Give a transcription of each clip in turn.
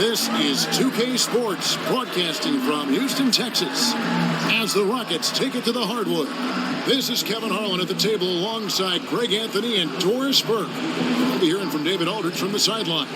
This is 2K Sports, broadcasting from Houston, Texas, as the Rockets take it to the hardwood. This is Kevin Harlan at the table alongside Greg Anthony and Doris Burke. We'll be hearing from David Aldridge from the sideline.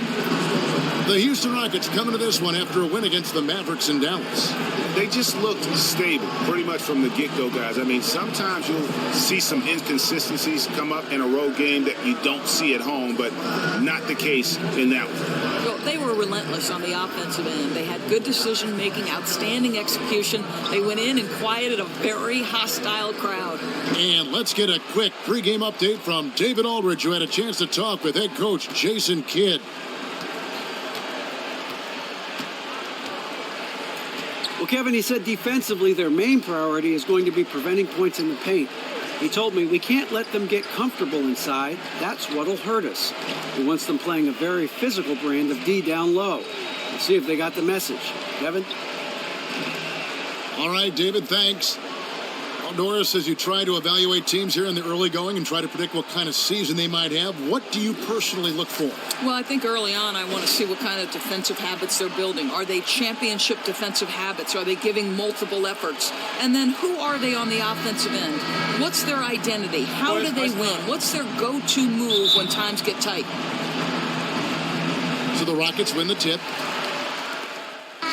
The Houston Rockets coming to this one after a win against the Mavericks in Dallas. They just looked stable pretty much from the get-go, guys. I mean, sometimes you'll see some inconsistencies come up in a road game that you don't see at home, but not the case in that one. Well, they were relentless on the offensive end. They had good decision-making, outstanding execution. They went in and quieted a very hostile crowd. And let's get a quick pregame update from David Aldridge, who had a chance to talk with head coach Jason Kidd. Well, Kevin, he said defensively their main priority is going to be preventing points in the paint. He told me we can't let them get comfortable inside. That's what'll hurt us. He wants them playing a very physical brand of D down low. Let's see if they got the message. Kevin? All right, David, thanks. Well, Doris, as you try to evaluate teams here in the early going and try to predict what kind of season they might have, what do you personally look for? Well, I think early on I want to see what kind of defensive habits they're building. Are they championship defensive habits? Are they giving multiple efforts? And then who are they on the offensive end? What's their identity? How do they win? What's their go-to move when times get tight? So the Rockets win the tip.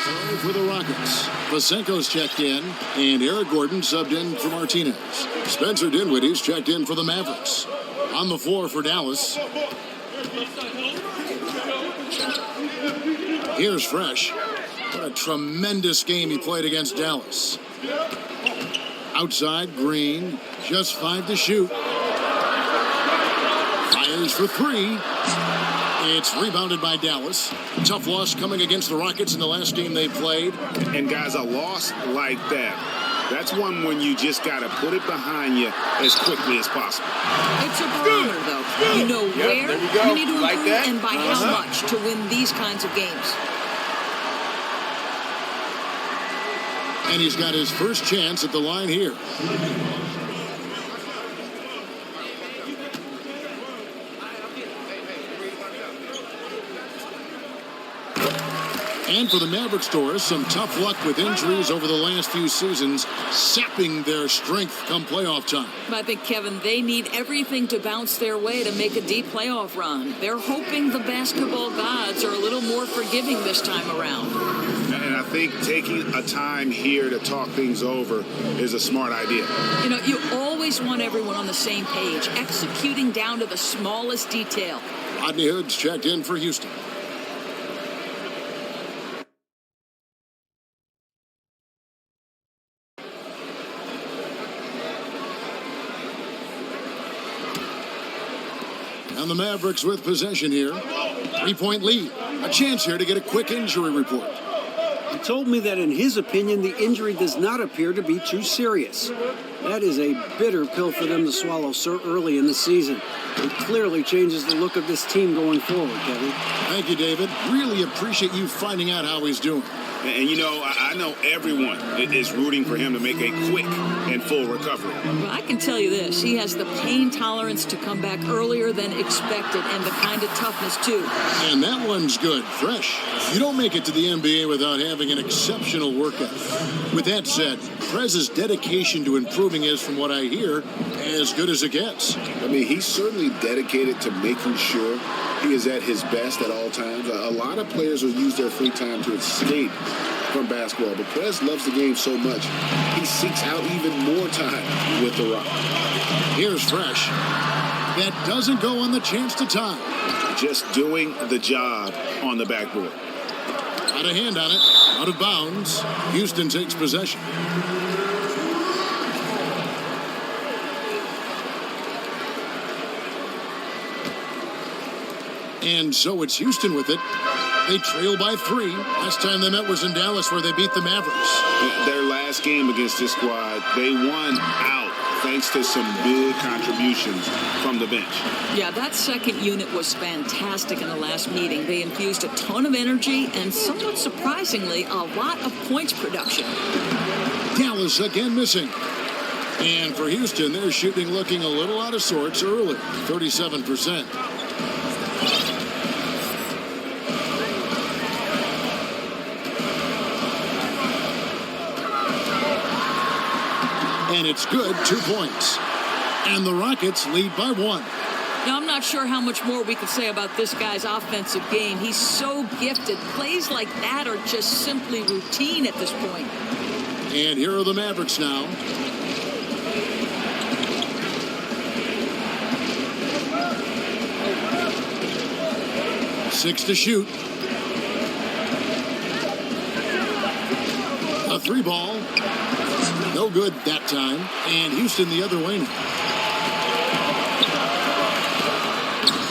So for the Rockets, Vasenko's checked in, and Eric Gordon subbed in for Martinez. Spencer Dinwiddie's checked in for the Mavericks. On the floor for Dallas, here's Fresh. What a tremendous game he played against Dallas. Outside, Green, just 5 to shoot. Fires for 3. It's rebounded by Dallas. Tough loss coming against the Rockets in the last game they played. And guys, a loss like that, that's one when you just got to put it behind you as quickly as possible. It's a barometer, though. You know where you need to improve and by how much to win these kinds of games. And he's got his first chance at the line here. And for the Mavericks, Doris, some tough luck with injuries over the last few seasons, sapping their strength come playoff time. I think, Kevin, they need everything to bounce their way to make a deep playoff run. They're hoping the basketball gods are a little more forgiving this time around. And I think taking a time here to talk things over is a smart idea. You know, you always want everyone on the same page, executing down to the smallest detail. Rodney Hood's checked in for Houston. And the Mavericks with possession here. 3-point lead. A chance here to get a quick injury report. He told me that in his opinion, the injury does not appear to be too serious. That is a bitter pill for them to swallow so early in the season. It clearly changes the look of this team going forward, Kevin. Thank you, David. Really appreciate you finding out how he's doing. And you know, I know everyone is rooting for him to make a quick and full recovery. Well, I can tell you this. He has the pain tolerance to come back earlier than expected and the kind of toughness, too. And that one's good. Fresh. You don't make it to the NBA without having an exceptional workout. With that said, Prez's dedication to improving is, from what I hear, as good as it gets. I mean, he's certainly dedicated to making sure he is at his best at all times. A lot of players will use their free time to escape from basketball, but Prez loves the game so much, he seeks out even more time with the Rock. Here's Fresh. That doesn't go on the chance to tie. Just doing the job on the backboard. Got a hand on it. Out of bounds. Houston takes possession. And so it's Houston with it. They trail by 3. Last time they met was in Dallas, where they beat the Mavericks. Their last game against this squad, they won out thanks to some big contributions from the bench. Yeah, that second unit was fantastic in the last meeting. They infused a ton of energy and, somewhat surprisingly, a lot of points production. Dallas again missing. And for Houston, they're shooting looking a little out of sorts early, 37%. And it's good, 2 points. And the Rockets lead by 1. Now, I'm not sure how much more we could say about this guy's offensive game. He's so gifted. Plays like that are just simply routine at this point. And here are the Mavericks now. Six to shoot. A 3-ball. No good that time. And Houston the other way now.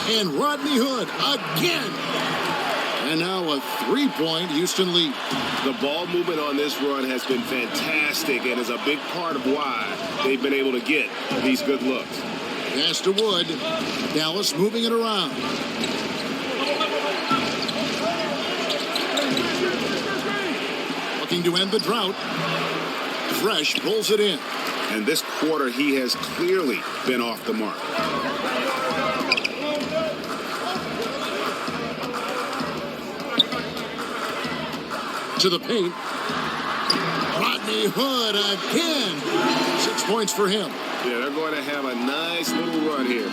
And Rodney Hood again. And now a 3-point Houston lead. The ball movement on this run has been fantastic and is a big part of why they've been able to get these good looks. Pass to Wood. Dallas moving it around. Looking to end the drought. Fresh pulls it in. And this quarter, he has clearly been off the mark. To the paint. Rodney Hood again. 6 points for him. Yeah, they're going to have a nice little run here.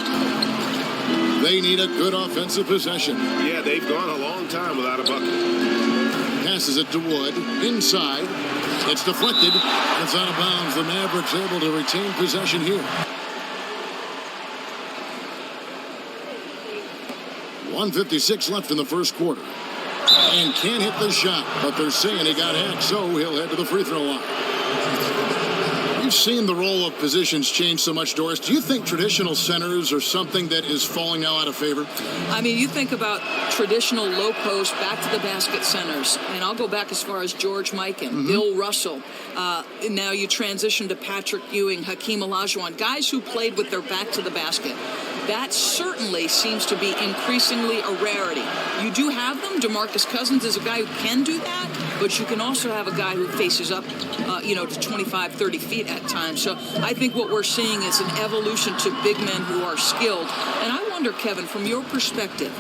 They need a good offensive possession. Yeah, they've gone a long time without a bucket. Passes it to Wood. Inside. It's deflected. It's out of bounds. The Mavericks able to retain possession here. 1:56 left in the first quarter. And can't hit the shot, but they're saying he got hacked, so he'll head to the free throw line. You've seen the role of positions change so much, Doris. Do you think traditional centers are something that is falling now out of favor? I mean, you think about traditional low post, back to the basket centers. And I'll go back as far as George Mikan, Bill Russell. Now you transition to Patrick Ewing, Hakeem Olajuwon, guys who played with their back to the basket. That certainly seems to be increasingly a rarity. You do have them. DeMarcus Cousins is a guy who can do that, but you can also have a guy who faces up, to 25, 30 feet at times. So I think what we're seeing is an evolution to big men who are skilled. And I wonder, Kevin, from your perspective,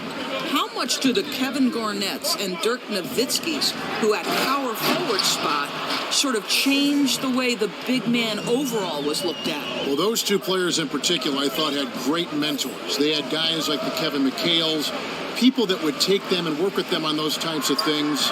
how much do the Kevin Garnett's and Dirk Nowitzki's, who at power forward spot, sort of change the way the big man overall was looked at? Well, those two players in particular, I thought, had great mentors. They had guys like the Kevin McHale's, people that would take them and work with them on those types of things.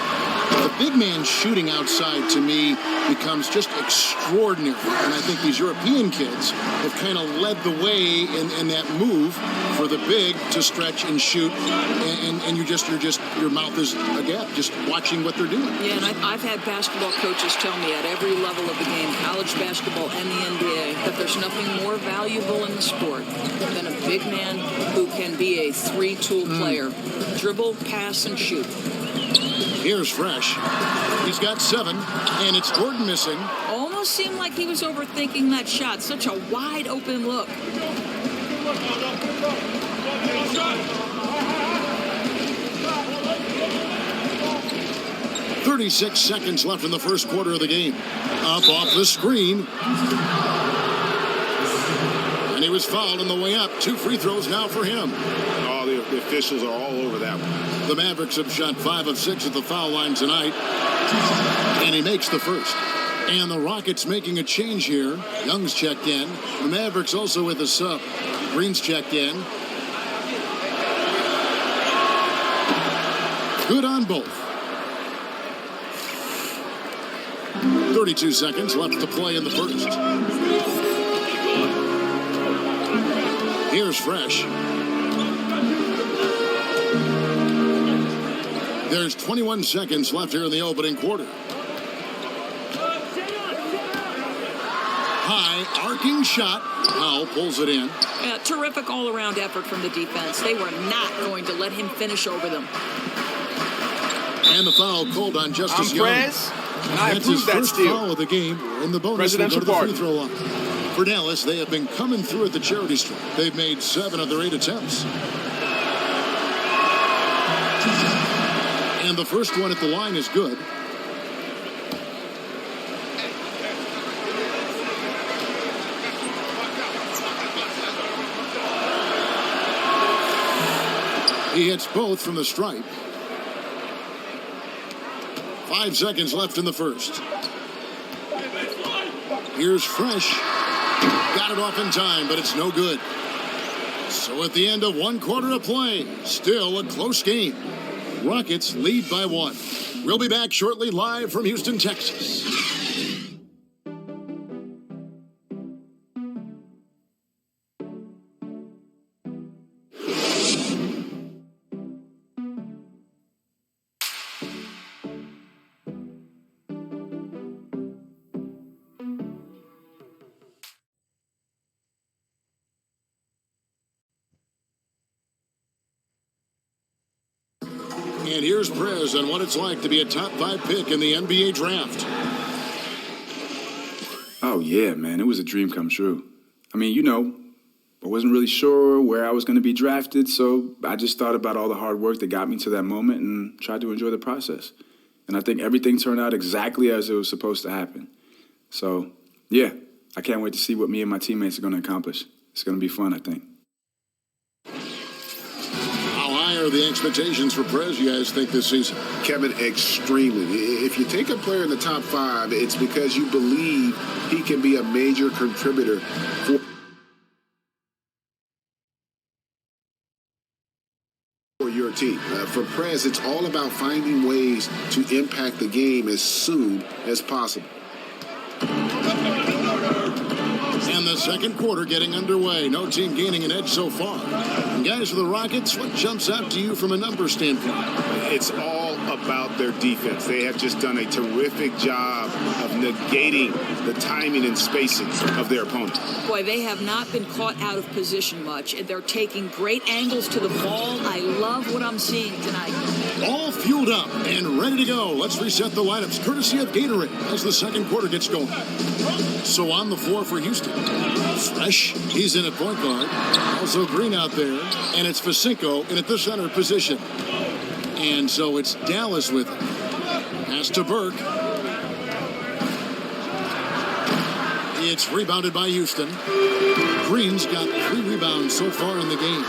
The big man shooting outside, to me, becomes just extraordinary. And I think these European kids have kind of led the way in that move for the big to stretch and shoot. And your mouth is agape just watching what they're doing. Yeah, and I've had basketball coaches tell me at every level of the game, college basketball and the NBA, that there's nothing more valuable in the sport than a big man who can be a three-tool player. Dribble, pass, and shoot. Here's Fresh. He's got 7, and it's Gordon missing. Almost seemed like he was overthinking that shot. Such a wide open look. 36 seconds left in the first quarter of the game. Up off the screen. And he was fouled on the way up. 2 free throws now for him. Oh, the officials are all over that one. The Mavericks have shot 5 of 6 at the foul line tonight. And he makes the first. And the Rockets making a change here. Young's checked in. The Mavericks also with a sub. Green's checked in. Good on both. 32 seconds left to play in the first. Here's Fresh. There's 21 seconds left here in the opening quarter. High arcing shot. Powell pulls it in. Yeah, terrific all-around effort from the defense. They were not going to let him finish over them. And the foul called on Justice Young. Prez, and I That's his approve that first steal. foul of the game. In the bonus, will go to the free throw line. For Dallas, they have been coming through at the charity stripe. They've made 7 of their 8 attempts. And the first one at the line is good. He hits both from the stripe. 5 seconds left in the first. Here's Fresh. Got it off in time, but it's no good. So at the end of one quarter of play, still a close game. Rockets lead by 1. We'll be back shortly live from Houston, Texas. And here's Prez on what it's like to be a top 5 pick in the NBA draft. Oh, yeah, man. It was a dream come true. I mean, I wasn't really sure where I was going to be drafted, so I just thought about all the hard work that got me to that moment and tried to enjoy the process. And I think everything turned out exactly as it was supposed to happen. So, yeah, I can't wait to see what me and my teammates are going to accomplish. It's going to be fun, I think. How high are the expectations for Prez, you guys think, this season? Kevin, extremely. If you take a player in the top 5, it's because you believe he can be a major contributor for your team. For Prez, it's all about finding ways to impact the game as soon as possible. And the second quarter getting underway. No team gaining an edge so far. And guys, for the Rockets, what jumps out to you from a numbers standpoint? It's all about their defense. They have just done a terrific job of negating the timing and spacing of their opponent. Boy, they have not been caught out of position much, and they're taking great angles to the ball. I love what I'm seeing tonight. All fueled up and ready to go. Let's reset the lineups, courtesy of Gatorade, as the second quarter gets going. So on the floor for Houston, Fresh, he's in at point guard. Also Green out there, and it's Facinko in at the center position. And so it's Dallas with him. Pass to Burke. It's rebounded by Houston. Green's got 3 rebounds so far in the game.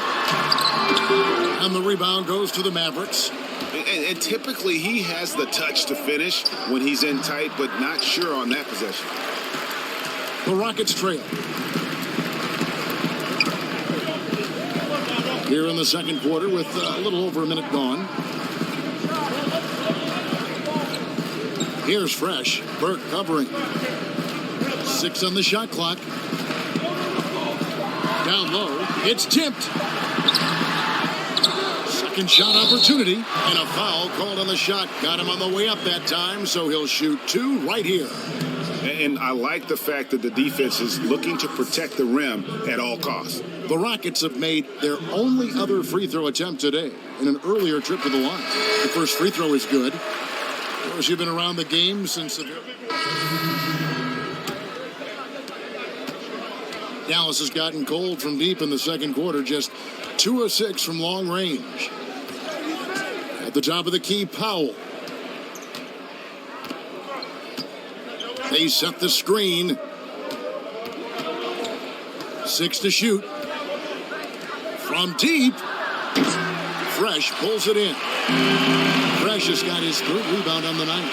And the rebound goes to the Mavericks. And typically he has the touch to finish when he's in tight, but not sure on that possession. The Rockets trail. Here in the second quarter with a little over a minute gone. Here's Fresh. Burke covering. 6 on the shot clock. Down low. It's tipped. Second shot opportunity. And a foul called on the shot. Got him on the way up that time, so he'll shoot 2 right here. And I like the fact that the defense is looking to protect the rim at all costs. The Rockets have made their only other free throw attempt today in an earlier trip to the line. The first free throw is good. Of course, you've been around the game since the... Dallas has gotten cold from deep in the second quarter, just 2 of 6 from long range. At the top of the key, Powell. They set the screen. 6 to shoot. From deep. Fresh pulls it in. Fresh has got his 3rd rebound on the night.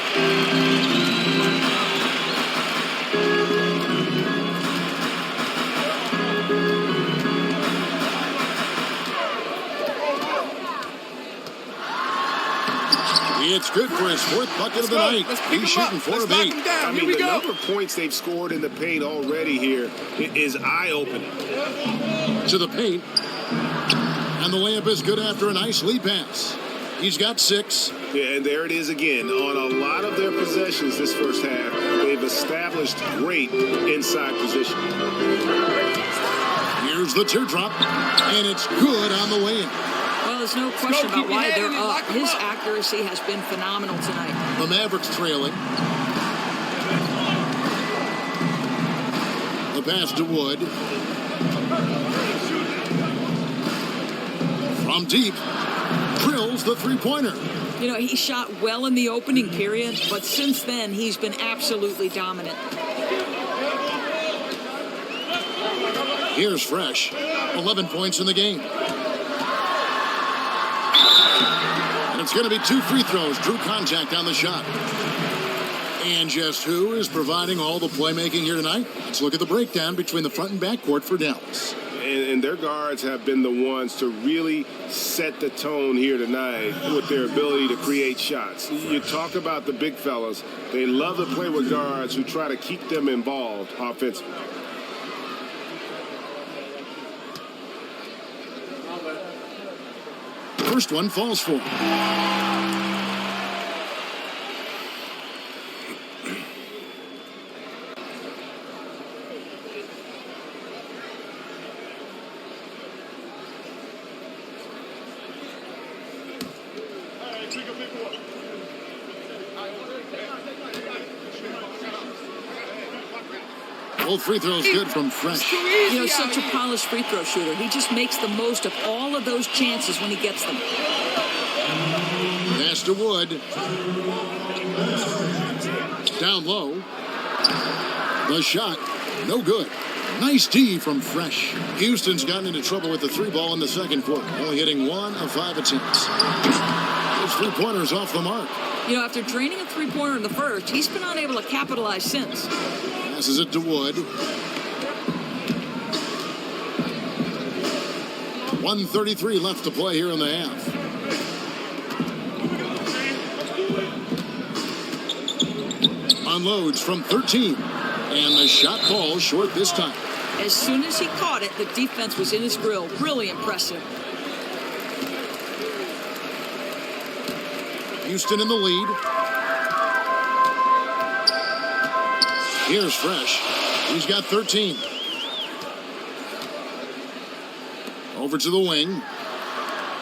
It's good for his 4th bucket of the night. He's shooting 4 of 8. I mean, the number of points they've scored in the paint already here is eye-opening. To the paint. And the layup is good after a nice lead pass. He's got 6. Yeah, and there it is again. On a lot of their possessions this first half, they've established great inside position. Here's the teardrop, and it's good on the way in. Well, there's no question about why they're up. His accuracy has been phenomenal tonight. The Mavericks trailing. The pass to Wood. From deep. Drills the three-pointer. You know, he shot well in the opening period, but since then, he's been absolutely dominant. Here's Fresh. 11 points in the game. And it's going to be 2 free throws. Drew contact on the shot. And just who is providing all the playmaking here tonight? Let's look at the breakdown between the front and back court for Dallas. And their guards have been the ones to really set the tone here tonight with their ability to create shots. You talk about the big fellas. They love to play with guards who try to keep them involved offensively. First one falls for him. Both free throws good from Fresh. You know, such a polished free throw shooter. He just makes the most of all of those chances when he gets them. Pass to Wood. Down low. The shot, no good. Nice D from Fresh. Houston's gotten into trouble with the three ball in the second quarter, only hitting 1 of 5 attempts. His three-pointers off the mark. You know, after draining a three-pointer in the first, he's been unable to capitalize since. Passes it to Wood. 1:33 left to play here in the half. Unloads from 13. And the shot falls short this time. As soon as he caught it, the defense was in his grill. Really impressive. Houston in the lead. Here's Fresh. He's got 13. Over to the wing.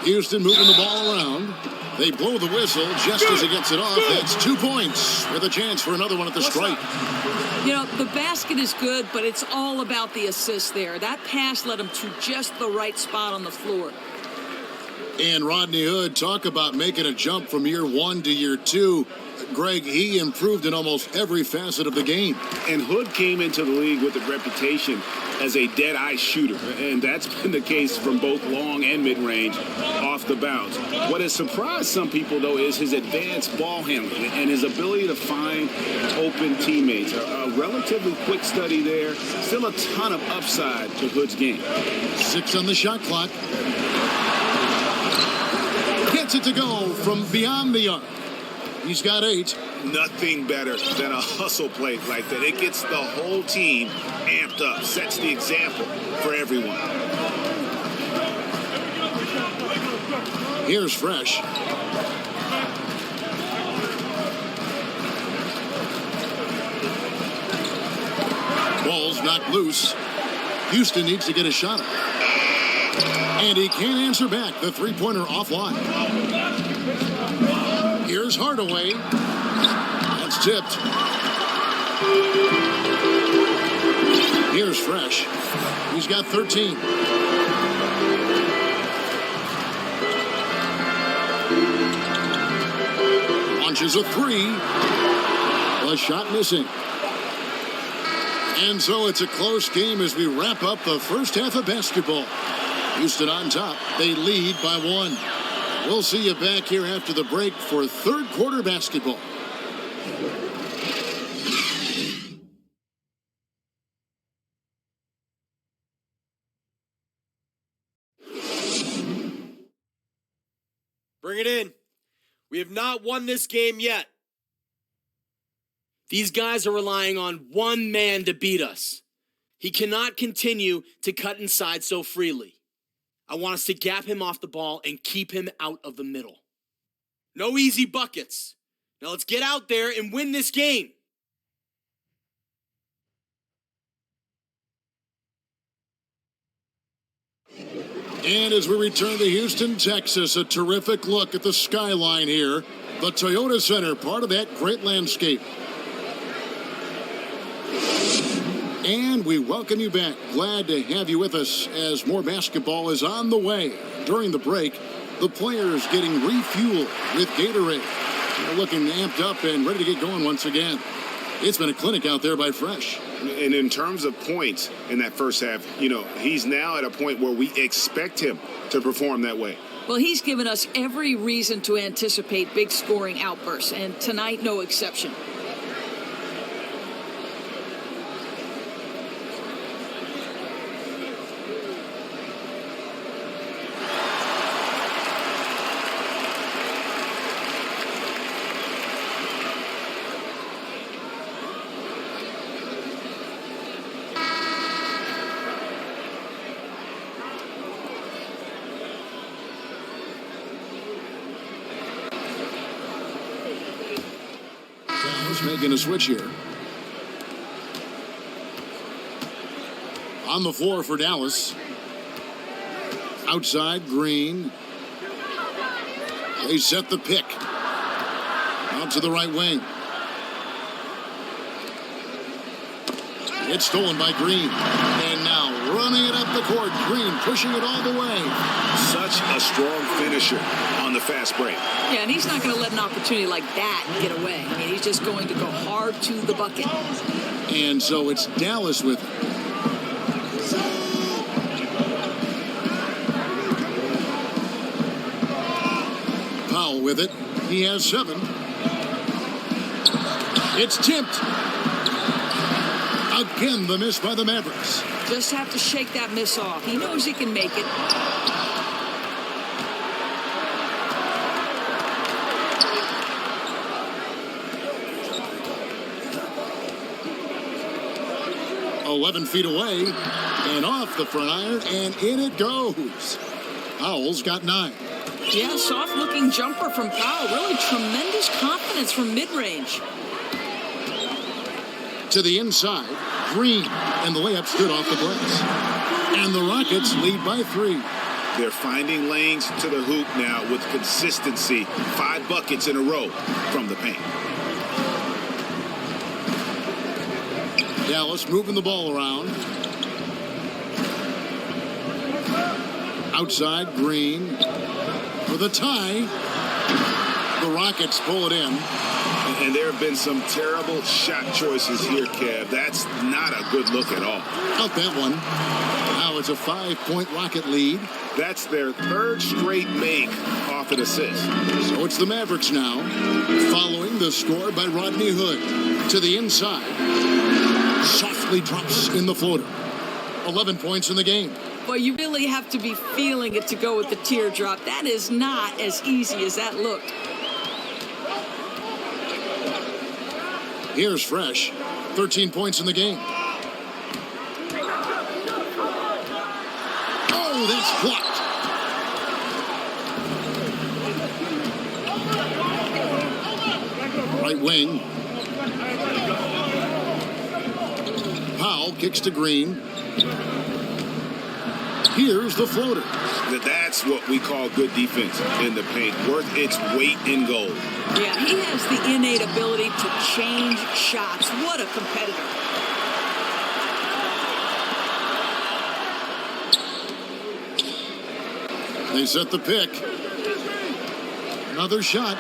Houston moving the ball around. They blow the whistle just as he gets it off. That's 2 points with a chance for another one at the stripe. You know, the basket is good, but it's all about the assist there. That pass led him to just the right spot on the floor. And Rodney Hood, talk about making a jump from year 1 to year 2. Greg, he improved in almost every facet of the game. And Hood came into the league with a reputation as a dead-eye shooter, and that's been the case from both long and mid-range off the bounce. What has surprised some people, though, is his advanced ball handling and his ability to find open teammates. A relatively quick study there. Still a ton of upside to Hood's game. 6 on the shot clock. Gets it to go from beyond the arc. He's got 8. Nothing better than a hustle play like that. It gets the whole team amped up, sets the example for everyone. Here's Fresh. Ball's knocked loose. Houston needs to get a shot up. And he can't answer back. The three-pointer offline. Here's Hardaway. That's tipped. Here's Fresh. He's got 13. Launches a 3. A shot missing. And so it's a close game as we wrap up the first half of basketball. Houston on top. They lead by 1. We'll see you back here after the break for third quarter basketball. Bring it in. We have not won this game yet. These guys are relying on one man to beat us. He cannot continue to cut inside so freely. I want us to gap him off the ball and keep him out of the middle. No easy buckets. Now let's get out there and win this game. And as we return to Houston, Texas, a terrific look at the skyline here. The Toyota Center, part of that great landscape. And we welcome you back. Glad to have you with us as more basketball is on the way. During the break, the players getting refueled with Gatorade. They're looking amped up and ready to get going once again. It's been a clinic out there by Fresh. And in terms of points in that first half, you know, he's now at a point where we expect him to perform that way. Well, he's given us every reason to anticipate big scoring outbursts, and tonight no exception. Dallas making a switch here. On the floor for Dallas. Outside, Green. They set the pick. Out to the right wing. It's stolen by Green. And now running it up the court. Green pushing it all the way. Such a strong finisher on the fast break. Yeah, and he's not going to let an opportunity like that get away. I mean, he's just going to go hard to the bucket. And so it's Dallas with it. Powell with it. He has 7. It's tipped. Again, the miss by the Mavericks. Just have to shake that miss off. He knows he can make it. .11 feet away and off the front iron, and in it goes. Powell's got 9. Yeah, soft-looking jumper from Powell. Really tremendous confidence from mid-range. To the inside, Green, and the layup stood off the glass. And the Rockets lead by 3. They're finding lanes to the hoop now with consistency. 5 buckets in a row from the paint. Dallas moving the ball around. Outside, Green with a tie. The Rockets pull it in. And there have been some terrible shot choices here, Kev. That's not a good look at all. Out that one. Now it's a 5-point Rocket lead. That's their 3rd straight make off an assist. So it's the Mavericks now, following the score by Rodney Hood. To the inside. Softly drops in the floater. 11 points in the game. Well, you really have to be feeling it to go with the teardrop. That is not as easy as that looked. Here's Fresh. 13 points in the game. Oh, that's blocked. Right wing. Powell kicks to Green. Here's the floater. That's what we call good defense in the paint. Worth its weight in gold. Yeah, he has the innate ability to change shots. What a competitor. They set the pick. Another shot.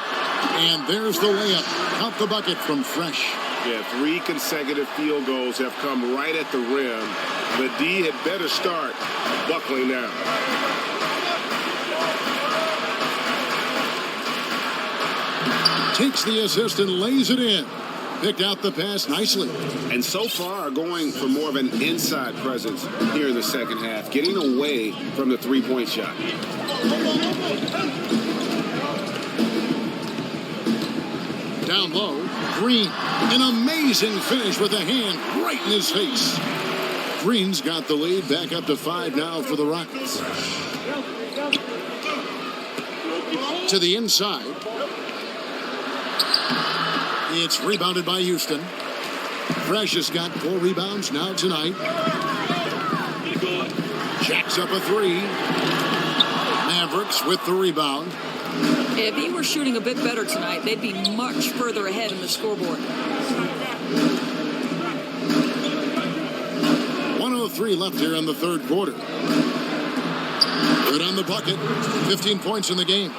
And there's the layup. Count the bucket from Fresh. Yeah, 3 consecutive field goals have come right at the rim. The D had better start buckling now. Takes the assist and lays it in. Picked out the pass nicely. And so far going for more of an inside presence here in the second half, getting away from the 3-point shot. Down low, Green. An amazing finish with a hand right in his face. Green's got the lead, back up to 5 now for the Rockets. To the inside. It's rebounded by Houston. Fresh has got 4 rebounds now tonight. Jacks up a 3. Mavericks with the rebound. If he were shooting a bit better tonight, they'd be much further ahead in the scoreboard. 1:03 left here in the third quarter. Good on the bucket. 15 points in the game.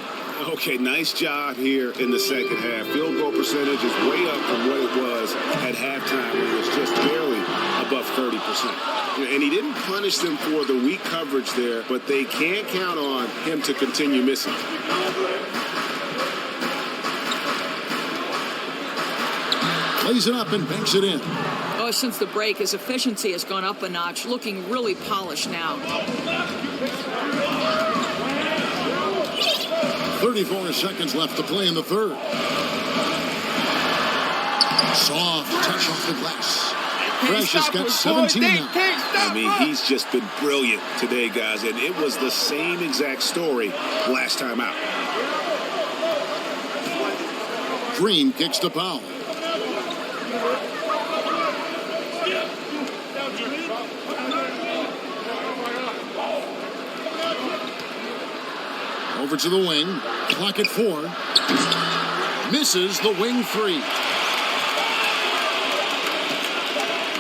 Okay, nice job here in the second half. Field goal percentage is way up from what it was at halftime. It was just barely above 30%. And he didn't punish them for the weak coverage there, but they can't count on him to continue missing. Lays it up and banks it in. Oh, since the break, his efficiency has gone up a notch, looking really polished now. 34 seconds left to play in the third. Soft touch off the glass. Fresh has got 17 now. I mean, he's just been brilliant today, guys, and it was the same exact story last time out. Green kicks to Powell. Over to the wing. Clock at 4. Misses the wing 3.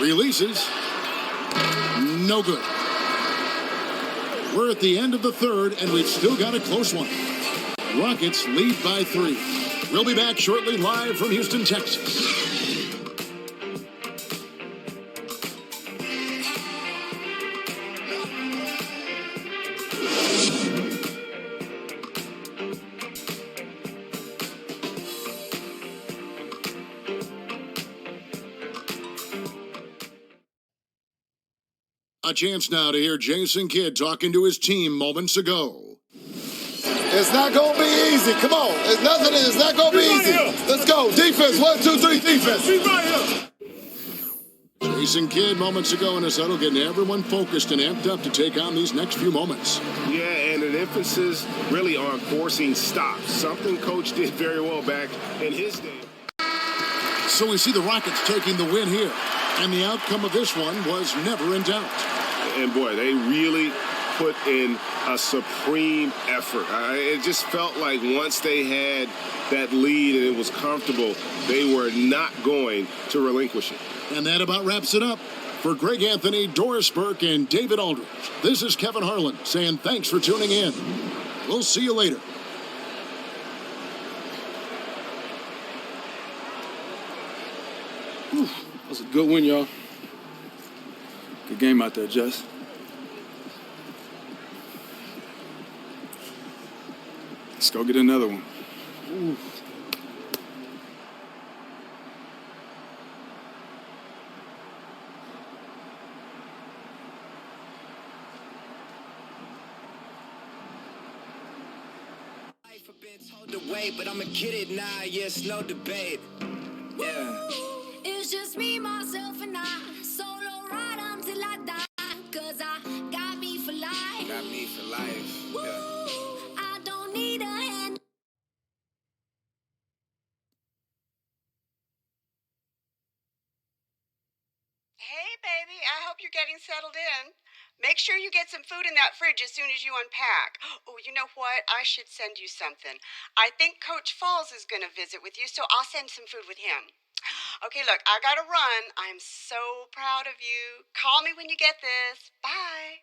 Releases. No good. We're at the end of the third, and we've still got a close one. Rockets lead by 3. We'll be back shortly live from Houston, Texas. A chance now to hear Jason Kidd talking to his team moments ago. It's not going to be easy. Come on. It's not going to be easy. Let's go. Defense. 1, 2, 3. Defense. Jason Kidd moments ago in his huddle getting everyone focused and amped up to take on these next few moments. Yeah, and an emphasis really on forcing stops. Something Coach did very well back in his day. So we see the Rockets taking the win here. And the outcome of this one was never in doubt. And boy, they really put in a supreme effort. It just felt like once they had that lead and it was comfortable, they were not going to relinquish it. And that about wraps it up. For Greg Anthony, Doris Burke, and David Aldridge, this is Kevin Harlan saying thanks for tuning in. We'll see you later. That was a good win, y'all. Good game out there, Jess. Let's go get another one. Ooh. I've been told to wait, but I'ma get it now. Yes, no debate. Yeah. It's just me, myself, and I. Solo ride until I die. Cause I got me for life. Got me for life. Yeah. I don't need a hand. Hey, baby, I hope you're getting settled in. Make sure you get some food in that fridge as soon as you unpack. Oh, you know what? I should send you something. I think Coach Falls is going to visit with you, so I'll send some food with him. Okay, look, I got to run. I'm so proud of you. Call me when you get this. Bye.